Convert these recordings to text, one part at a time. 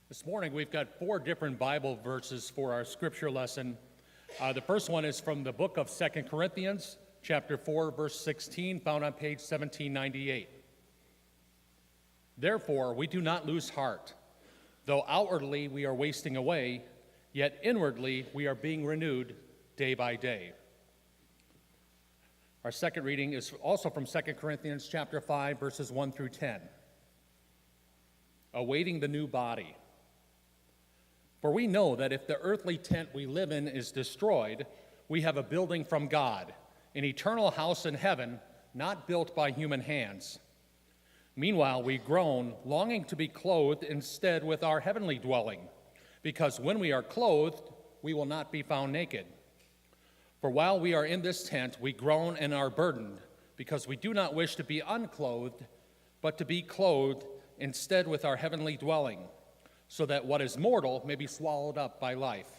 This morning we've got 4 different Bible verses for our scripture lesson. The first one is from the book of 2 Corinthians, chapter 4, verse 16, found on page 1798. Therefore, we do not lose heart. Though outwardly we are wasting away, yet inwardly we are being renewed day by day. Our second reading is also from 2 Corinthians chapter 5, verses 1 through 10. Awaiting the new body. For we know that if the earthly tent we live in is destroyed, we have a building from God, an eternal house in heaven, not built by human hands. Meanwhile, we groan, longing to be clothed instead with our heavenly dwelling, because when we are clothed, we will not be found naked. For while we are in this tent, we groan and are burdened, because we do not wish to be unclothed, but to be clothed instead with our heavenly dwelling, so that what is mortal may be swallowed up by life.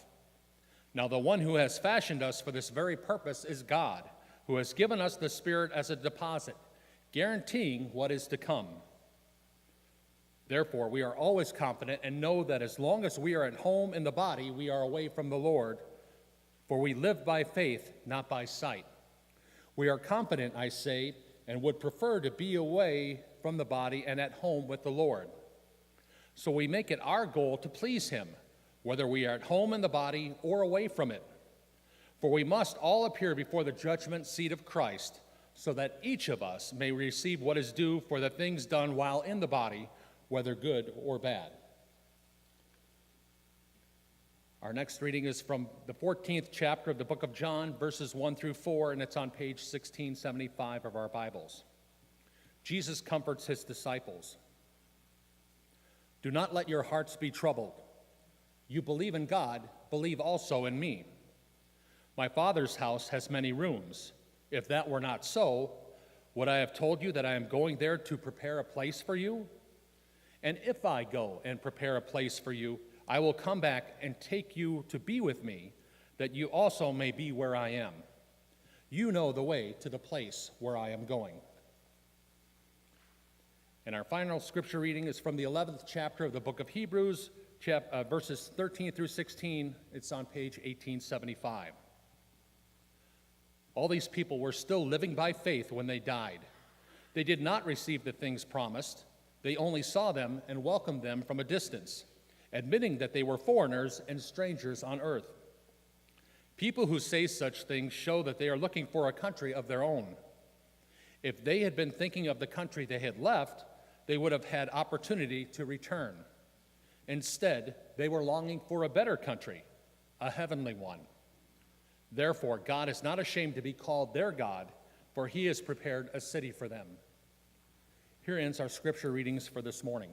Now the one who has fashioned us for this very purpose is God, who has given us the Spirit as a deposit, guaranteeing what is to come. Therefore, we are always confident and know that as long as we are at home in the body, we are away from the Lord, for we live by faith, not by sight. We are confident, I say, and would prefer to be away from the body and at home with the Lord. So we make it our goal to please him, whether we are at home in the body or away from it. For we must all appear before the judgment seat of Christ, so that each of us may receive what is due for the things done while in the body, whether good or bad. Our next reading is from the 14th chapter of the book of John, verses 1 through 4, and it's on page 1675 of our Bibles. Jesus comforts his disciples. Do not let your hearts be troubled. You believe in God, believe also in me. My Father's house has many rooms. If that were not so, would I have told you that I am going there to prepare a place for you? And if I go and prepare a place for you, I will come back and take you to be with me, that you also may be where I am. You know the way to the place where I am going. And our final scripture reading is from the 11th chapter of the book of Hebrews, verses 13 through 16. It's on page 1875. All these people were still living by faith when they died. They did not receive the things promised. They only saw them and welcomed them from a distance, admitting that they were foreigners and strangers on earth. People who say such things show that they are looking for a country of their own. If they had been thinking of the country they had left, they would have had opportunity to return. Instead, they were longing for a better country, a heavenly one. Therefore, God is not ashamed to be called their God, for he has prepared a city for them. Here ends our scripture readings for this morning.